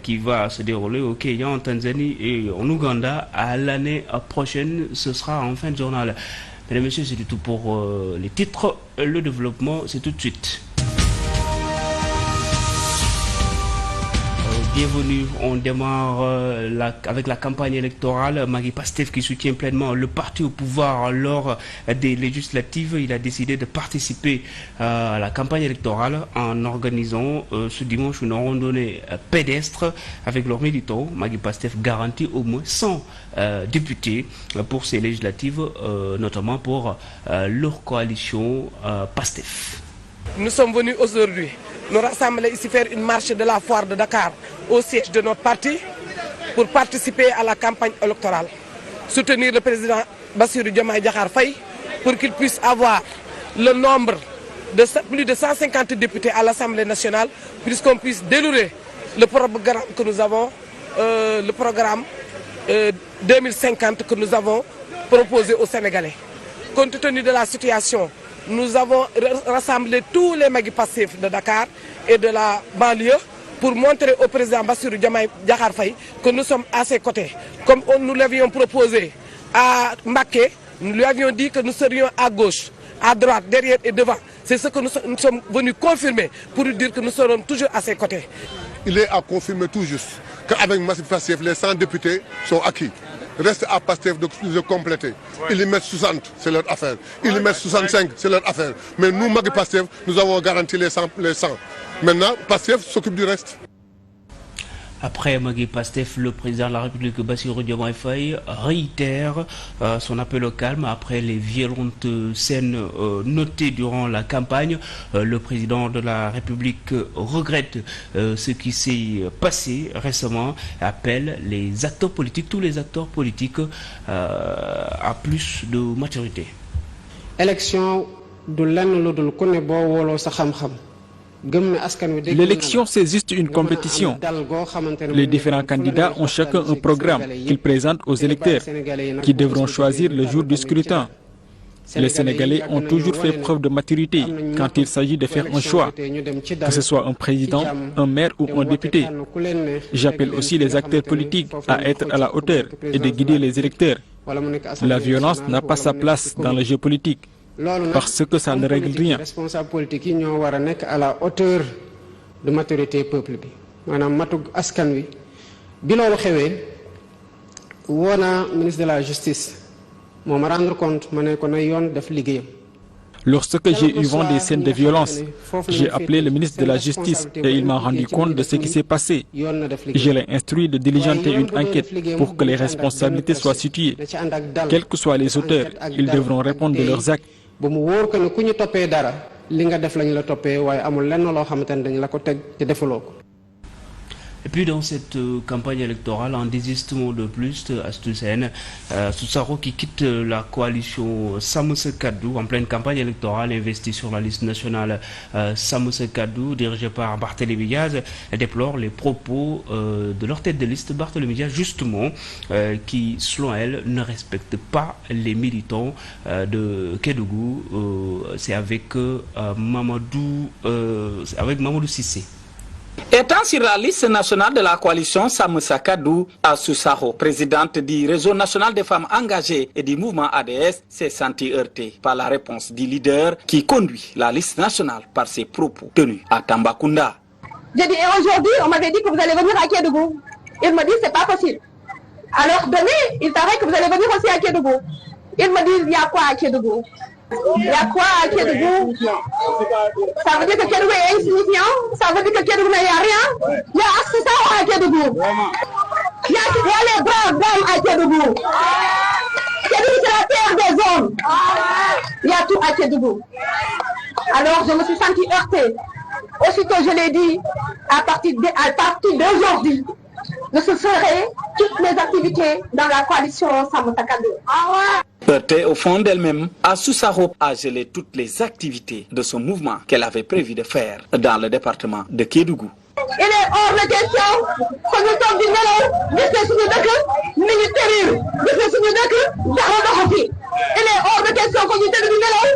qui va se dérouler au Kenya, en Tanzanie et en Ouganda à l'année prochaine. Ce sera en fin de journal. Mesdames et messieurs, c'est du tout pour les titres. Le développement, c'est tout de suite. Bienvenue, on démarre avec la campagne électorale. Magui Pastef qui soutient pleinement le parti au pouvoir lors des législatives. Il a décidé de participer à la campagne électorale en organisant ce dimanche une randonnée pédestre avec leurs militants. Magui Pastef garantit au moins 100 députés pour ces législatives, notamment pour leur coalition Pastef. Nous sommes venus aujourd'hui nous rassembler ici, faire une marche de la foire de Dakar au siège de notre parti pour participer à la campagne électorale. Soutenir le président Bassirou Diomaye Diakhar Faye pour qu'il puisse avoir le nombre de plus de 150 députés à l'Assemblée nationale, puisqu'on puisse dérouler le programme que nous avons, le programme 2050 que nous avons proposé aux Sénégalais. Compte tenu de la situation, nous avons rassemblé tous les Magui Pastef de Dakar et de la banlieue pour montrer au président Bassirou Diomaye Diakhar Faye que nous sommes à ses côtés. Comme nous l'avions proposé à Mbacké, nous lui avions dit que nous serions à gauche, à droite, derrière et devant. C'est ce que nous sommes venus confirmer pour lui dire que nous serons toujours à ses côtés. Il est à confirmer tout juste qu'avec Magui Pastef, les 100 députés sont acquis. Reste à Pastef de compléter. Ils y mettent 60, c'est leur affaire. Ils y mettent 65, c'est leur affaire. Mais nous, Magui Pastef, nous avons garanti les 100. Maintenant, Pastef s'occupe du reste. Après Magui Pastef, le président de la République Bassirou Diomaye Faye réitère son appel au calme après les violentes scènes notées durant la campagne. Le président de la République regrette ce qui s'est passé récemment, appelle les acteurs politiques, tous les acteurs politiques à plus de maturité. Élection du lenn lu dul ku ne boo wóoloo sa xam-xam. L'élection, c'est juste une compétition. Les différents candidats ont chacun un programme qu'ils présentent aux électeurs, qui devront choisir le jour du scrutin. Les Sénégalais ont toujours fait preuve de maturité quand il s'agit de faire un choix, que ce soit un président, un maire ou un député. J'appelle aussi les acteurs politiques à être à la hauteur et de guider les électeurs. La violence n'a pas sa place dans le jeu politique, parce que ça ne règle rien. Les responsables politiques ñoo war a nekk à la hauteur de maturité peuple bi maanaam matug askan wi bi loolu xewee woo naa ministre de la justice moo ma rendre compte ma ne ko na yoon def liggéeyam. Lorsque j'ai eu vent des scènes de violence, j'ai appelé le ministre de la Justice et il m'a rendu compte de ce qui s'est passé. Je l'ai instruit de diligenter une enquête pour que les responsabilités soient situées. Quels que soient les auteurs, ils devront répondre de leurs actes. ba mu wóor ko ne ku ñu toppee dara li nga def lañ la toppee waaye amul lenn loo xamante ne dañ la ko teg te defuloo ko. Et puis dans cette campagne électorale, en désistement de plus, Astou Sène, Soussaro qui quitte la coalition Sàmm Sa Kàddu en pleine campagne électorale, investi sur la liste nationale Sàmm Sa Kàddu, dirigée par Barthélémy Diaz, déplore les propos de leur tête de liste, Barthélémy Diaz, justement, qui, selon elle, ne respecte pas les militants de Kédougou. C'est avec Mamadou Cissé. Étant sur la liste nationale de la coalition Sàmm Sa Kàddu, Astou Sakho, présidente du réseau national des femmes engagées et du mouvement ADS, s'est sentie heurtée par la réponse du leader qui conduit la liste nationale par ses propos tenus à Tambacounda. J'ai dit, et aujourd'hui, on m'avait dit que vous allez venir à Kédougou. Il me dit, c'est pas possible. Alors demain, il paraît que vous allez venir aussi à Kédougou. Il me dit, il y a quoi à Kédougou? Il y a quoi à Kédougou? Ça veut dire que Kédougou est insignifiant? Ça veut dire que Kédougou n'y a rien? Il y a Astou Sakho à Kédougou. Il y a les braves dames à Kédougou. Kédougou, c'est la terre des hommes. Il y a tout à Kédougou. Alors je me suis sentie heurtée. Aussitôt je l'ai dit, à partir d'aujourd'hui, je cesserai toutes mes activités dans la coalition Sàmm Sa Kàddu. Heurtée au fond d'elle-même, Astou Sakho a gelé toutes les activités de ce mouvement qu'elle avait prévu de faire dans le département de Kédougou. Il est hors de question que nous sommes di nelaw gis ne suñu dëkk mi ngi tërir gis ne suñu dëkk dara doxu fi. Il est hors de question que ñu tëdd di nelaw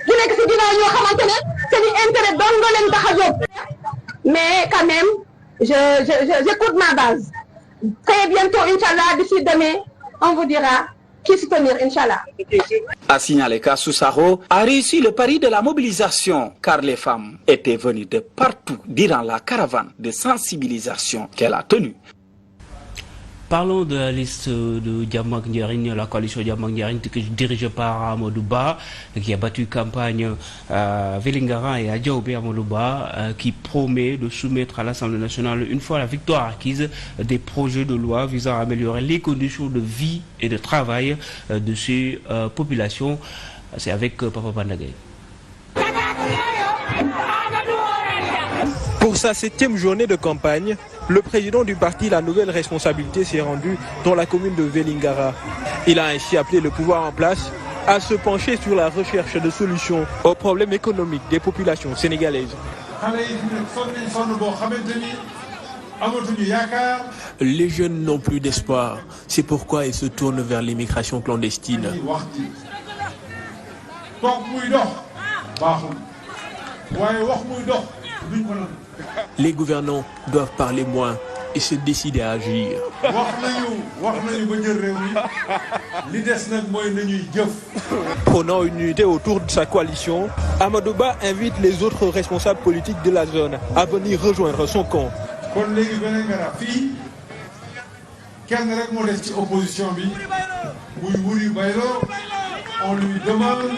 di nekk si ginnaaw ñoo xamante ne seen intérêt dong nga leen tax a jóg. Mais quand même j'écoute ma base. Très bientôt, Inch'Allah, d'ici demain, on vous dira qui soutenir, Inch'Allah. A signalé qu'Assoussaho a réussi le pari de la mobilisation, car les femmes étaient venues de partout durant la caravane de sensibilisation qu'elle a tenue. Parlons de la liste de Diamak Ndiaring, la coalition Diamak Ndiaring dirigée par Amadou Ba, qui a battu campagne à Vélingara et à Diaoubé Amadou Ba, qui promet de soumettre à l'Assemblée nationale, une fois la victoire acquise, des projets de loi visant à améliorer les conditions de vie et de travail de ces populations. C'est avec Papa Bandagay. Pour sa 7e journée de campagne, le président du parti La Nouvelle Responsabilité s'est rendu dans la commune de Vélingara. Il a ainsi appelé le pouvoir en place à se pencher sur la recherche de solutions aux problèmes économiques des populations sénégalaises. Les jeunes n'ont plus d'espoir. C'est pourquoi ils se tournent vers l'immigration clandestine. Les gouvernants doivent parler moins et se décider à agir. Prônant une unité autour de sa coalition, Amadou Ba invite les autres responsables politiques de la zone à venir rejoindre son camp. On lui demande,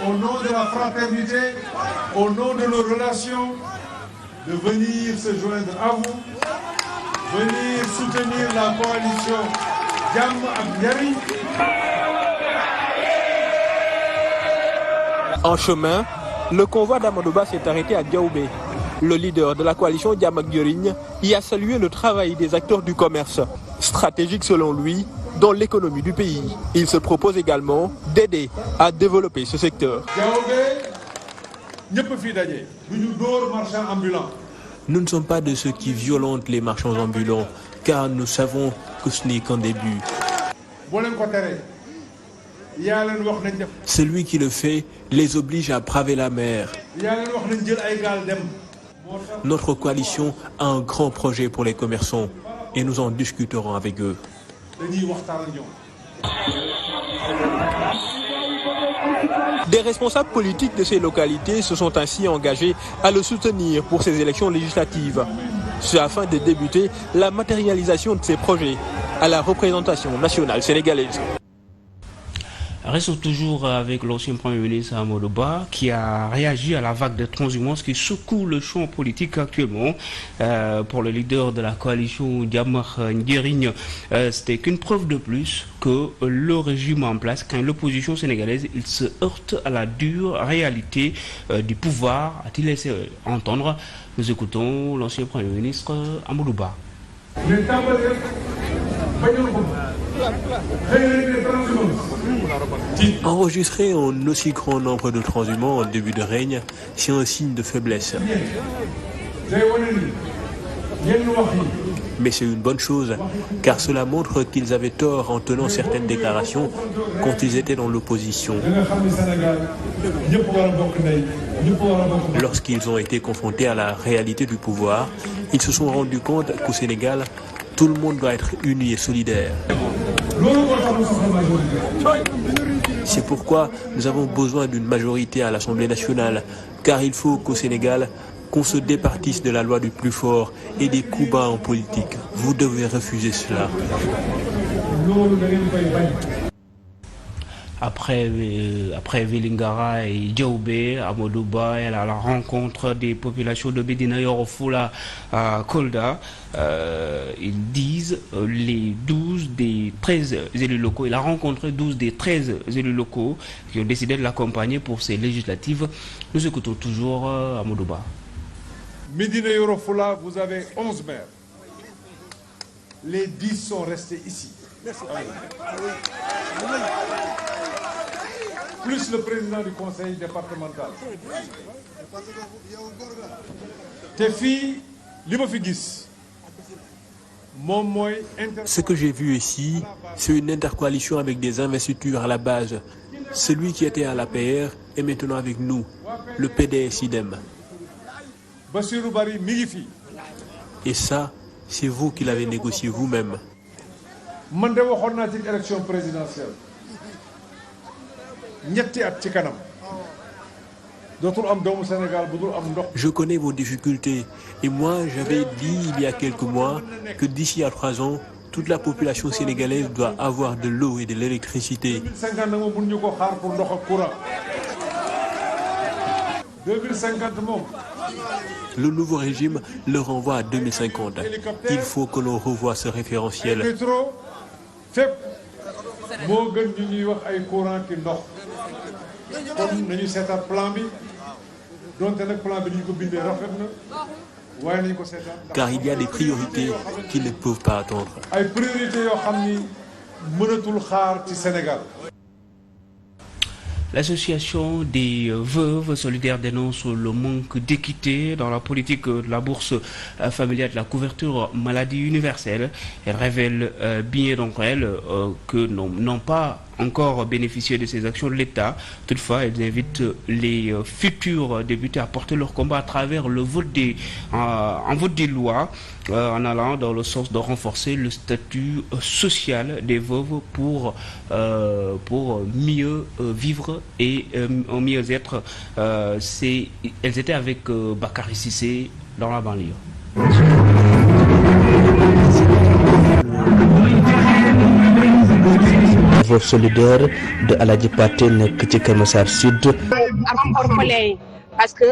au nom de la fraternité, au nom de nos relations, de venir se joindre à vous, venir soutenir la coalition Diamak Ndiaring. En chemin, le convoi d'Amadou Ba s'est arrêté à Diaoubé. Le leader de la coalition Diamak Ndiaring y a salué le travail des acteurs du commerce, stratégique selon lui, dans l'économie du pays. Il se propose également d'aider à développer ce secteur. Nous ne sommes pas de ceux qui violentent les marchands ambulants, car nous savons que ce n'est qu'un début. Celui qui le fait les oblige à braver la mer. Notre coalition a un grand projet pour les commerçants et nous en discuterons avec eux. Des responsables politiques de ces localités se sont ainsi engagés à le soutenir pour ces élections législatives. C'est afin de débuter la matérialisation de ces projets à la représentation nationale sénégalaise. Restons toujours avec l'ancien Premier ministre Amadou Ba qui a réagi à la vague de transhumance qui secoue le champ politique actuellement. Pour le leader de la coalition Diamak Ndiaring, c'était qu'une preuve de plus que le régime en place, quand l'opposition sénégalaise, il se heurte à la dure réalité du pouvoir, a-t-il laissé entendre. Nous écoutons l'ancien Premier ministre Amadou Ba. Enregistrer un aussi grand nombre de transhumants en début de règne, c'est un signe de faiblesse. Mais c'est une bonne chose, car cela montre qu'ils avaient tort en tenant certaines déclarations quand ils étaient dans l'opposition. Lorsqu'ils ont été confrontés à la réalité du pouvoir, ils se sont rendus compte qu'au Sénégal, tout le monde doit être uni et solidaire. C'est pourquoi nous avons besoin d'une majorité à l'Assemblée nationale, car il faut qu'au Sénégal, qu'on se départisse de la loi du plus fort et des coups bas en politique. Vous devez refuser cela. Après Vélingara et Diaoubé, Amadou Ba est à la rencontre des populations de Médina Yoro Fula à Kolda. Ils disent les 12 des 13 élus locaux. Il a rencontré 12 des 13 élus locaux qui ont décidé de l'accompagner pour ces législatives. Nous écoutons toujours Amadou Ba. Médina Yoro Fula, vous avez 11 maires. Les 10 sont restés ici. Plus le président du conseil départemental. Tes filles, ce que j'ai vu ici, c'est une intercoalition avec des investitures à la base. Celui qui était à l'APR est maintenant avec nous, le PDS idem. Bassirou Bari mi ngi fi. Et ça, c'est vous qui l'avez négocié vous-même. Man de waxoon naa ci élection présidentielle ñetti at ci kanam dootul am doomu Sénégal bu dul am ndox. Je connais vos difficultés et moi j'avais dit il y a quelques mois que d'ici à 3 ans, toute la population sénégalaise doit avoir de l'eau et de l'électricité. 2050 nag moom mënuñu ko xaar pour ndox ak courant. 2050 moom. Le nouveau régime le renvoie à 2050. Il faut que l'on revoie ce référentiel. métro fépp moo gën ñu ñuy wax ay courant ki ndox kon nañu seetaat plan bi donte nag plan bi ñu ko bindee rafet na waaye nañu ko seetaat. Car il y a des priorités qui ne peuvent pas attendre. ay priorités yoo xam ni mënatul xaar ci Sénégal. L'association des veuves solidaires dénonce le manque d'équité dans la politique de la bourse familiale de la couverture maladie universelle. Elle révèle bien d'entre elles que n'ont pas encore bénéficié de ces actions de l'État. Toutefois, elles invitent les futurs députés à porter leur combat à travers le vote en vote des lois, en allant dans le sens de renforcer le statut social des veuves pour mieux vivre et mieux être. Elles étaient avec Bakary Cissé dans la banlieue. Veuve solidaire de Aladji Paté nekk ci Keur Massar Sud. ak orphelin yi parce que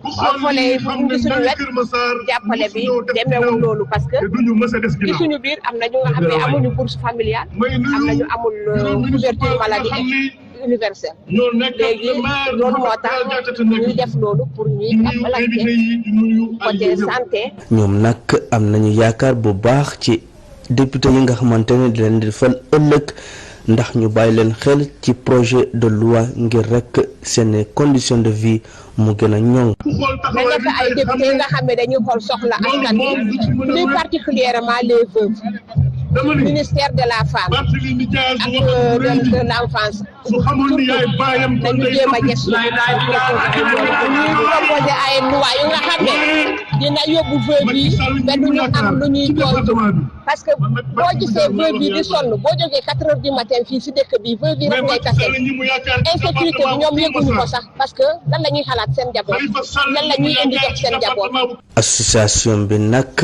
orphelin yi bu ñu suñu wet jàppale bi demeewul loolu parce que ci suñu biir am na ñu nga xam ne amuñu bourse familiale am na ñu amul couverture maladie universelle léegi loolu moo tax ñuy def loolu pour ñuy jàppalante côté santé. ñoom nag am nañu yaakaar bu baax ci député yi nga xamante ne di leen di fal ëllëg ndax ñu bàyyi leen xel ci projet de loi ngir rek seen condition de vie mu gën a ñoŋ. da nekk ay député yi nga xam ne dañuy xool soxla askan bi plus particulièrement les veuves ministère de la femme ak de l'enfance surtout dañu jéem a gëstu ñuy proposé ay loi yu nga xam ne dina yóbbu veuve yi ba du ñu am lu ñuy jooytu parce que boo gisee veuve yi di sonn boo jógee 4 heures du matin fii si dëkk bi veuve yi rek ngay tase insécurité bi ñoom yëguñu ko sax parce que lan la ñuy xalaat seen njaboot lan la ñuy indi jox seen njaboot. association bi nag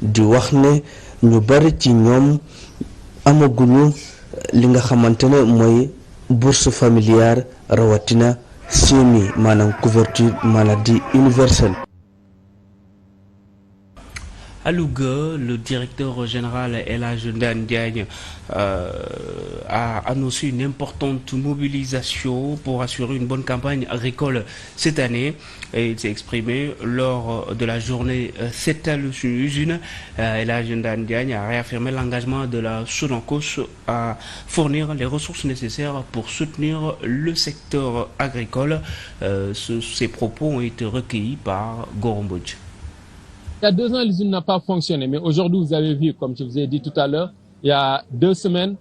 di wax ne ñu bari ci ñoom amaguñu li nga xamante ne mooy bourse familiale rawatina CMI maanaam couverture maladie universelle. À Louga, le directeur général El Hadj Ndane Diagne a annoncé une importante mobilisation pour assurer une bonne campagne agricole cette année. Et il s'est exprimé lors de la journée Setal suñu usine. El Hadj Ndane Diagne a réaffirmé l'engagement de la Sonacos à fournir les ressources nécessaires pour soutenir le secteur agricole. Ces propos ont été recueillis par Gora Mbodj. Il y a 2 ans, l'usine n'a pas fonctionné, mais aujourd'hui, vous avez vu, comme je vous ai dit tout à l'heure, il y a 2 semaines,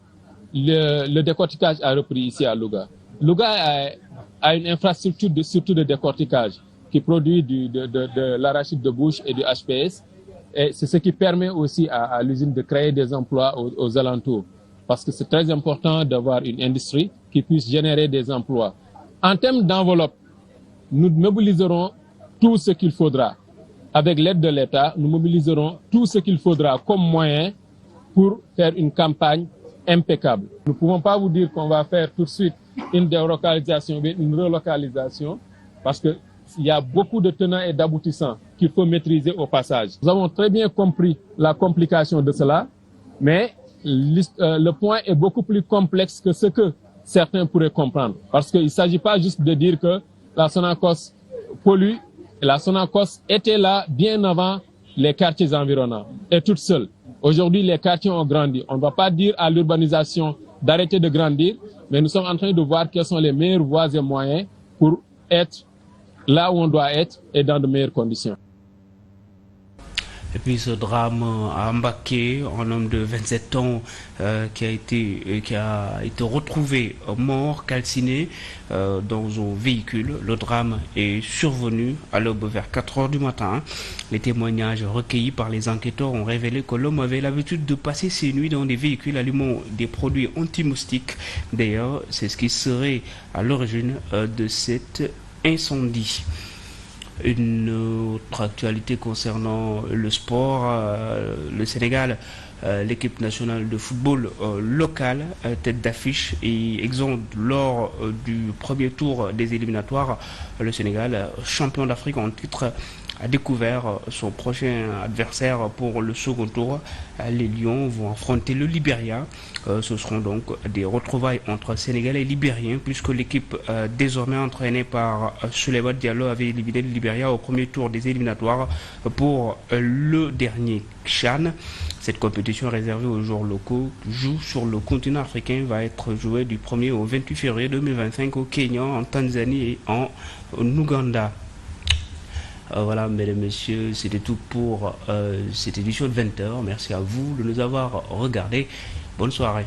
le décortiquage a repris ici à Louga. Louga a une infrastructure surtout de décortiquage qui produit de l'arachide de bouche et du HPS. Et c'est ce qui permet aussi à l'usine de créer des emplois aux alentours. Parce que c'est très important d'avoir une industrie qui puisse générer des emplois. En termes d'enveloppe, nous mobiliserons tout ce qu'il faudra. Avec l'aide de l'État, nous mobiliserons tout ce qu'il faudra comme moyen pour faire une campagne impeccable. Nous ne pouvons pas vous dire qu'on va faire tout de suite une délocalisation, une relocalisation, parce qu'il y a beaucoup de tenants et d'aboutissants qu'il faut maîtriser au passage. Nous avons très bien compris la complication de cela, mais le point est beaucoup plus complexe que ce que certains pourraient comprendre. Parce qu'il ne s'agit pas juste de dire que la Sonacos pollue. La Sonacos était là bien avant les quartiers environnants et toute seule. Aujourd'hui, les quartiers ont grandi. On ne va pas dire à l'urbanisation d'arrêter de grandir, mais nous sommes en train de voir quelles sont les meilleures voies et moyens pour être là où on doit être et dans de meilleures conditions. Et puis ce drame à Mbacké, un homme de 27 ans qui a été retrouvé mort, calciné dans un véhicule. Le drame est survenu à l'aube vers 4 heures du matin. Les témoignages recueillis par les enquêteurs ont révélé que l'homme avait l'habitude de passer ses nuits dans des véhicules allumant des produits anti-moustiques. D'ailleurs, c'est ce qui serait à l'origine de cet incendie. Une autre actualité concernant le sport, le Sénégal, l'équipe nationale de football locale, tête d'affiche et exempte lors du premier tour des éliminatoires. Le Sénégal, champion d'Afrique en titre, a découvert son prochain adversaire pour le second tour. Les Lions vont affronter le Libéria. Ce seront donc des retrouvailles entre Sénégalais et Libériens, puisque l'équipe désormais entraînée par Souleymane Diallo avait éliminé le Libéria au premier tour des éliminatoires pour le dernier CHAN. Cette compétition réservée aux joueurs locaux joue sur le continent africain, va être jouée du 1er au 28 février 2025 au Kenya, en Tanzanie et en Ouganda. Voilà, mesdames et messieurs, c'était tout pour cette édition de 20h. Merci à vous de nous avoir regardés. Bonne soirée.